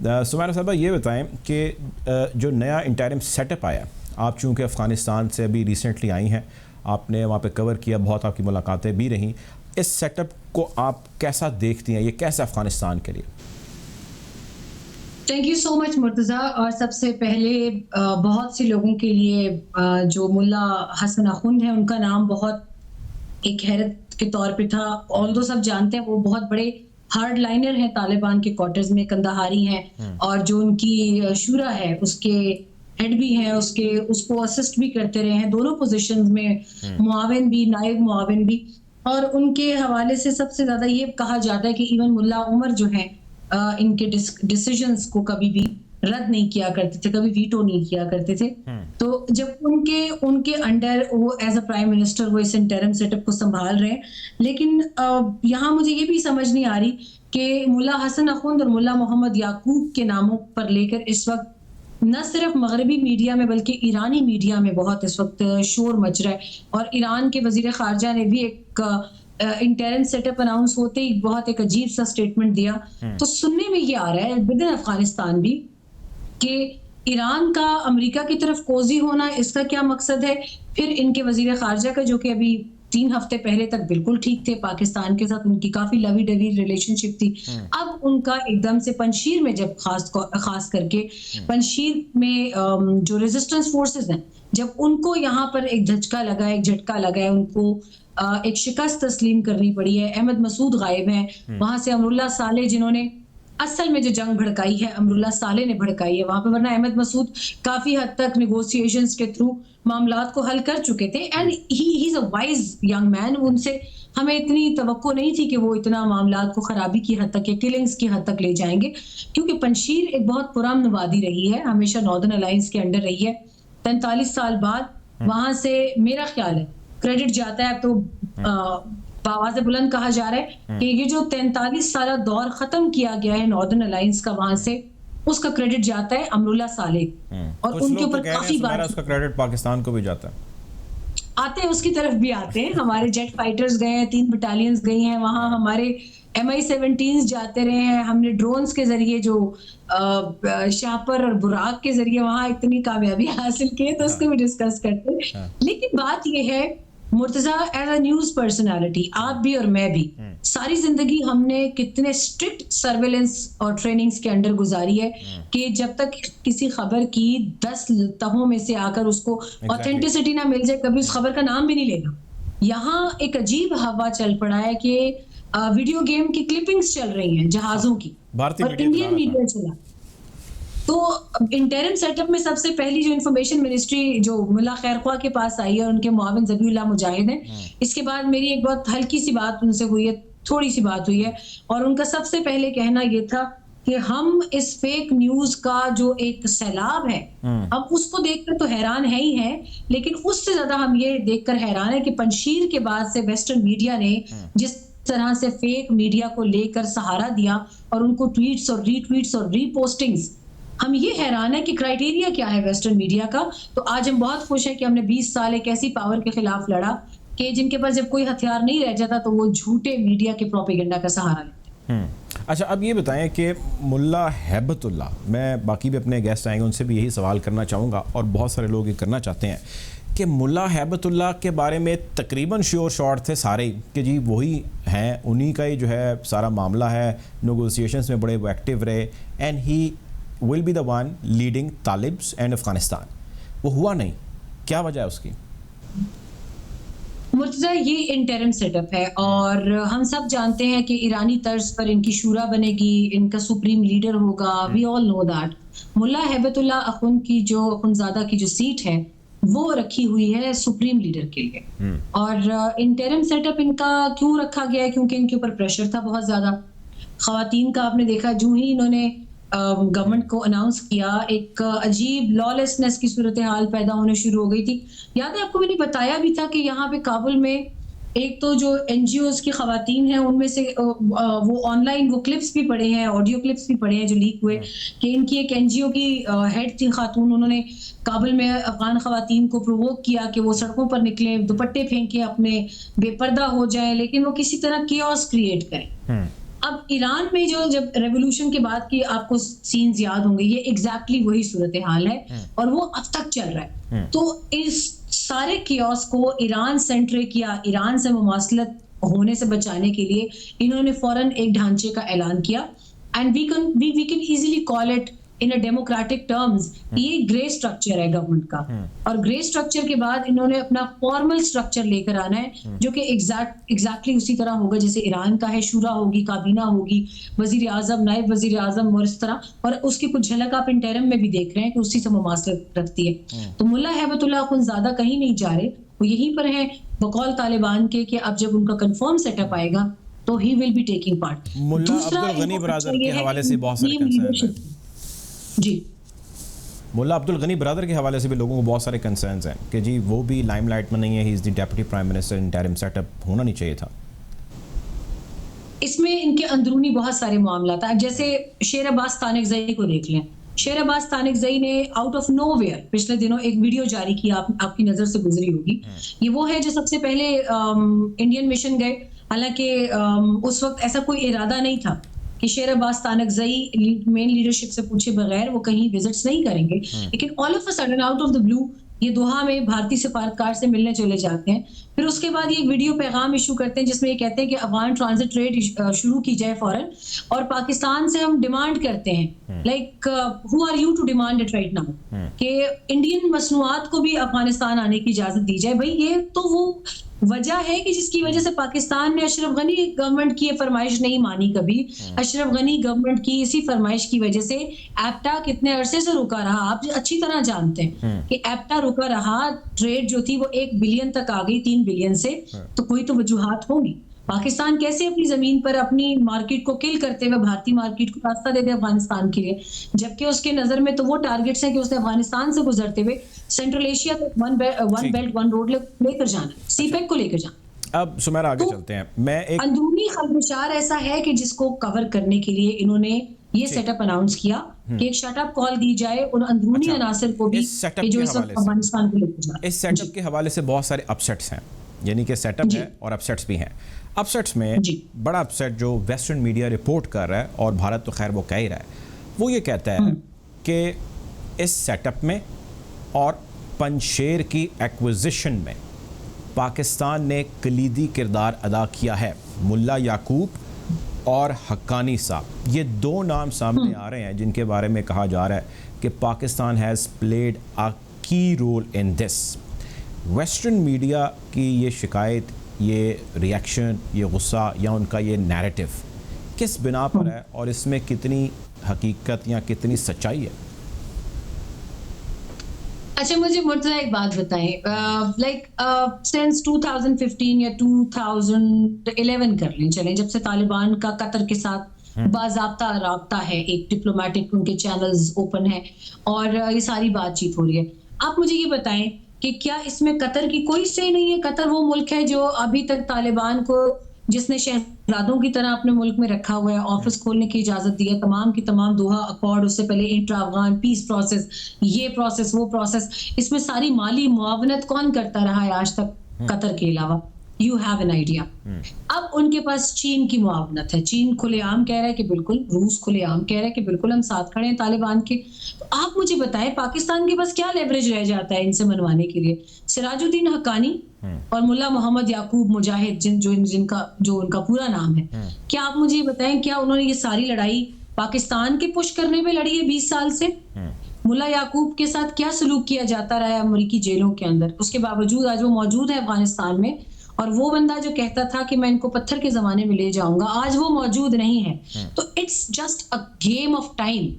सुमैरा साहबा ये बताएं कि जो नया इंटरिम सेटअप आया, आप चूँकि अफ़गानिस्तान से अभी रिसेंटली आई हैं, आपने वहाँ पे कवर किया, बहुत आपकी मुलाकातें भी रहीं, इस सेटअप को आप कैसा देखती हैं? ये कैसा अफ़गानिस्तान के लिए? Thank you so much Murtaza. और सबसे पहले बहुत से लोगों के लिए जो मुल्ला हसन अखुंद है, उनका नाम बहुत एक हैरत के तौर पे था। ऑल्दो सब जानते हैं वो बहुत बड़े हार्ड लाइनर हैं, तालिबान के क्वार्टर्स में कंदाहारी हैं, और जो उनकी शूरा है उसके हेड भी हैं, उसको असिस्ट भी करते रहे हैं दोनों पोजीशंस में, मुआविन भी, नायब मुआविन भी। और उनके हवाले से सबसे ज्यादा ये कहा जाता है कि इवन मुल्ला उमर जो है इनके डिसीजंस को कभी भी रद्द नहीं किया करते थे, कभी वीटो नहीं किया करते थे। तो जब उनके अंडर वो एज अ प्राइम मिनिस्टर वो इस इंटरिम सेटअप को संभाल रहे हैं, लेकिन यहाँ मुझे ये भी समझ नहीं आ रही कि मुल्ला हसन अखुंद और मुल्ला मोहम्मद याकूब के नामों पर लेकर इस वक्त न सिर्फ मगरबी मीडिया में बल्कि ईरानी मीडिया में बहुत इस वक्त शोर मच रहा है। और ईरान के वजीर खारजा ने भी एक इंटरिम सेटअप अनाउंस होते ही बहुत एक अजीब सा स्टेटमेंट दिया। तो सुनने में ये आ रहा है विद इन अफगानिस्तान भी कि ईरान का अमेरिका की तरफ कोजी होना, इसका क्या मकसद है? फिर इनके वजीर खारजा का, जो कि अभी 3 हफ्ते पहले तक बिल्कुल ठीक थे, पाकिस्तान के साथ उनकी काफी लवी डवी रिलेशनशिप थी, अब उनका एकदम से पंजशीर में, जब खास करके पंजशीर में जो रेजिस्टेंस फोर्सेस हैं, जब उनको यहाँ पर एक झटका लगा है, उनको एक शिकस्त तस्लीम करनी पड़ी है। अहमद मसूद गायब हैं, वहां से अमरुल्लाह साले, जिन्होंने असल में जो जंग भड़काई है अमरुल्लाह साले ने भड़काई है वहां पे, वरना अहमद मसूद काफी हद तक नेगोशिएशंस के थ्रू मामलात को हल कर चुके थे। And he is a wise young man. उनसे हमें इतनी तवक्को नहीं थी कि वो इतना मामलात को खराबी की हद तक या किलिंग्स की हद तक ले जाएंगे, क्योंकि पंजशीर एक बहुत पुरान वादी रही है, हमेशा नॉर्दर्न अलायंस के अंडर रही है। 43 साल बाद वहां से मेरा ख्याल है क्रेडिट जाता है। अब तो आवाज़ बुलंद कहा जा रहा है कि ये जो 43 साल दौर खत्म किया गया है नॉर्दर्न अलायंस का, वहां से उसका क्रेडिट जाता है अमरुल्लाह साले, और उनके ऊपर काफी बात, उसका क्रेडिट पाकिस्तान को भी जाता है, आते हैं उसकी तरफ भी आते हैं। हमारे जेट फाइटर्स गए हैं, 3 बटालियंस गई हैं वहां, हमारे MI-17 जाते रहे हैं, हमने ड्रोन्स के जरिए जो शापर और बुराक के जरिए वहां इतनी कामयाबी हासिल की है, तो उसको भी डिस्कस करते हैं। लेकिन बात यह है Murtaza, as a news personality, आप भी और मैं भी, सारी जिंदगी हमने कितने स्ट्रिक्ट सर्वेलेंस और ट्रेनिंग्स के अंडर गुजारी है कि जब तक किसी खबर की 10 तहों में से आकर उसको ऑथेंटिसिटी ना मिल जाए, कभी उस खबर का नाम भी नहीं लेना। यहाँ एक अजीब हवा चल पड़ा है कि वीडियो गेम की क्लिपिंग्स चल रही हैं जहाजों की, और इंडियन मीडिया चला। तो इंटरिम सेटअप में सबसे पहली जो इंफॉर्मेशन मिनिस्ट्री जो मुल्ला खैरख्वाह के पास आई है, उनके मुआविन ज़बीउल्लाह मुजाहिद हैं। इसके बाद मेरी एक बहुत हल्की सी बात उनसे हुई है, थोड़ी सी बात हुई है, और उनका सबसे पहले कहना ये था कि हम इस फेक न्यूज का जो एक सैलाब है, अब उसको देखकर तो हैरान है ही है, लेकिन उससे ज्यादा हम ये देखकर हैरान है कि पंजशीर के बाद से वेस्टर्न मीडिया ने जिस तरह से फेक मीडिया को लेकर सहारा दिया, और उनको ट्वीट्स और रीट्वीट्स और रीपोस्टिंग्स, हम ये हैरान है कि क्राइटेरिया क्या है वेस्टर्न मीडिया का। तो आज हम बहुत खुश हैं कि हमने 20 साल एक ऐसी पावर के खिलाफ लड़ा कि जिनके पास जब कोई हथियार नहीं रह जाता तो वो झूठे मीडिया के प्रोपेगेंडा का सहारा लेते हैं। अच्छा, अब ये बताएं कि मुल्ला हैबतुल्लाह, मैं बाकी भी अपने गेस्ट आएंगे उनसे भी यही सवाल करना चाहूँगा, और बहुत सारे लोग ये करना चाहते हैं कि मुल्ला हैबतुल्लाह के बारे में तकरीबन श्योर शॉट थे सारे कि जी वही हैं, उन्हीं का ही जो है सारा मामला है, नेगोशिएशंस में बड़े वो एक्टिव रहे, and he will be the one leading Talibs and Afghanistan. वो हुआ नहीं, क्या वजह है उसकी? मुर्तजा, ये इंटरिम सेटअप है, और हम सब जानते हैं कि ईरानी तर्ज पर इनकी शूरा बनेगी, इनका सुप्रीम लीडर होगा, वी ऑल नो दैट। मुल्ला हैबतुल्लाह अखुंद की जो अखुंदजादा की जो सीट है वो रखी हुई है सुप्रीम लीडर के लिए, और इंटरिम सेटअप इनका क्यों रखा गया है? क्योंकि इनके ऊपर प्रेशर था बहुत ज्यादा। खवातीन का आपने देखा, जो ही इन्होंने गवर्नमेंट को अनाउंस किया, एक अजीब लॉलेसनेस की सूरत हाल पैदा होने शुरू हो गई थी। याद है आपको, मैंने बताया भी था कि यहाँ पे काबुल में एक तो जो NGOs की खवातीन हैं, उनमें से वो ऑनलाइन वो क्लिप्स भी पड़े हैं, ऑडियो क्लिप्स भी पड़े हैं जो लीक हुए, कि इनकी एक NGO की हेड थी खातून, उन्होंने काबुल में अफगान खवातीन को प्रोवोक किया कि वो सड़कों पर निकले, दुपट्टे फेंके, अपने बेपर्दा हो जाए, लेकिन वो किसी तरह केओस क्रिएट करें। अब ईरान में जो जब रेवोल्यूशन के बाद की आपको सीन्स याद होंगे, ये एग्जैक्टली वही सूरत हाल है और वो अब तक चल रहा है। तो इस सारे कियोस को ईरान सेंट्रिक या ईरान से मुमासलत होने से बचाने के लिए इन्होंने फौरन एक ढांचे का ऐलान किया and we can easily call it in a democratic terms. ये ग्रे स्ट्रक्चर है गवर्नमेंट का और ग्रे स्ट्रक्चर के बाद इन्होंने अपना फॉर्मल स्ट्रक्चर लेकर आना है जो कि एग्जैक्टली उसी तरह होगा जैसे ईरान का है। शूरा होगी, काबीना होगी, वजीर आजम, नायब वजीर आजम और इस तरह, और उसकी कुछ झलक आप इंटरम में भी देख रहे हैं कि उसी से मुमासलत रखती है। तो मुल्ला हैबतुल्लाह अखुंज़ादा कहीं नहीं जा रहे, वो यहीं पर है बकौल तालिबान के कि अब जब उनका कंफर्म सेटअप आएगा तो ही will be taking part. Mullah Abdul Ghani Baradar के हवाले से बहुत सारे कंसर्न हैं जी। मुल्ला अब्दुल गनी ब्रदर के हवाले से भी लोगों को बहुत सारे कंसर्न्स हैं कि जी वो भी लाइमलाइट में नहीं है, he is the deputy prime minister, interim setup होना नहीं चाहिए था। इसमें इनके अंदरूनी बहुत सारे मामला था। जैसे शेर अब्बास तानिकज़ई को देख लें। शेर अब्बास तानिकज़ई ने आउट ऑफ नोवेयर पिछले दिनों एक वीडियो जारी की, आपकी नजर से गुजरी होगी। ये वो है जो सबसे पहले इंडियन मिशन गए। हालांकि उस वक्त ऐसा कोई इरादा नहीं था कि शेर अब्बास तानिकज़ई मेन लीडरशिप से पूछे बगैर वो कहीं विजिट्स नहीं करेंगे, लेकिन all of a sudden out of the blue ये दोहा में भारतीय सफारतकार से मिलने चले जाते हैं। फिर उसके बाद ये एक वीडियो पैगाम इशू करते हैं जिसमें ये कहते हैं कि अफगान ट्रांजिट ट्रेड शुरू की जाए फौरन, और पाकिस्तान से हम डिमांड करते हैं, like who are you to demand it right now, कि इंडियन मसनूआत को भी अफगानिस्तान आने की इजाजत दी जाए। भाई ये तो वो वजह है कि जिसकी वजह से पाकिस्तान ने अशरफ गनी गवर्नमेंट की फरमाइश नहीं मानी कभी। अशरफ गनी गवर्नमेंट की इसी फरमाइश की वजह से एप्टा कितने अरसे से रुका रहा, आप अच्छी तरह जानते हैं कि एप्टा रुका रहा। ट्रेड जो थी वो 1 बिलियन तक आ गई 3 बिलियन से, तो कोई तो वजूहात होंगी। पाकिस्तान कैसे अपनी जमीन पर अपनी मार्केट को किल करते हुए भारतीय मार्केट को रास्ता दे दे अफगानिस्तान के लिए, जबकि उसके नजर में तो वो टारगेट्स हैं कि उसने अफगानिस्तान से गुजरते हुए सेंट्रल एशिया तक वन बेल्ट वन रोड लेकर जाना, सीपेक को लेकर जाना। अब सुमेरा आगे चलते हैं। मैं एक अंदरूनी खलबशार ऐसा है कि जिसको कवर करने के लिए इन्होंने ये सेटअप अनाउंस किया कि एक शटअप कॉल दी जाए उन अंदरूनी अनासर को भी कि जो इस वक्त अफगानिस्तान को लेकर जा रहे हैं। इस सेटअप के हवाले से बहुत सारे अपसेट्स हैं, यानी कि सेटअप है और अपसेट्स भी हैं। अपसेट्स में बड़ा अपसेट जो वेस्टर्न मीडिया रिपोर्ट कर रहा है, और भारत तो खैर वो कह ही रहा है, वो ये कहता है कि इस सेटअप में और पंजशेर की एक्विजिशन में पाकिस्तान ने कलीदी किरदार अदा किया है। मुल्ला याकूब और हक्कानी साहब, ये 2 नाम सामने आ रहे हैं जिनके बारे में कहा जा रहा है कि Pakistan has played a key role in this. Western media की ये शिकायत, ये रिएक्शन, ये गुस्सा या उनका ये नैरेटिव किस बिना पर है और इसमें कितनी हकीकत या कितनी सच्चाई है? अच्छा, मुझे मुर्तज़ा एक बात बताएं, लाइक सिंस 2015 या 2011 कर लें, चलें, जब से तालिबान का कतर के साथ बाज़ाब्ता राब्ता है, एक डिप्लोमेटिक उनके चैनल्स ओपन है और ये सारी बातचीत हो रही है। आप मुझे ये बताएं कि क्या इसमें कतर की कोई से नहीं है? कतर वो मुल्क है जो अभी तक तालिबान को, जिसने शहजादों की तरह अपने मुल्क में रखा हुआ है, ऑफिस खोलने की इजाजत दी है, तमाम की तमाम दोहा अकॉर्ड, उससे पहले इंट्रा अफगान पीस प्रोसेस, ये प्रोसेस वो प्रोसेस, इसमें सारी माली मुआवनत कौन करता रहा है आज तक कतर के अलावा? You have an idea. अब उनके पास चीन की मुआवनत है। चीन खुलेआम कह रहा है कि बिल्कुल, रूस खुलेआम कह रहा है कि बिल्कुल हम साथ खड़े हैं तालिबान के। तो आप मुझे बताएं पाकिस्तान के पास क्या लेवरेज रह जाता है इनसे मनवाने के लिए? सिराजुद्दीन हक्कानी और मुल्ला मोहम्मद याकूब मुजाहिद, जो उनका पूरा नाम है, क्या आप मुझे बताएं क्या उन्होंने ये सारी लड़ाई पाकिस्तान के पुश करने में लड़ी है 20 साल से? मुल्ला याकूब के साथ क्या सलूक किया जाता रहा है अमेरिकी जेलों के अंदर? उसके बावजूद आज वो मौजूद है अफगानिस्तान में, और वो बंदा जो कहता था कि मैं इनको पत्थर के जमाने में ले जाऊंगा, आज वो मौजूद नहीं है। तो it's just a game of time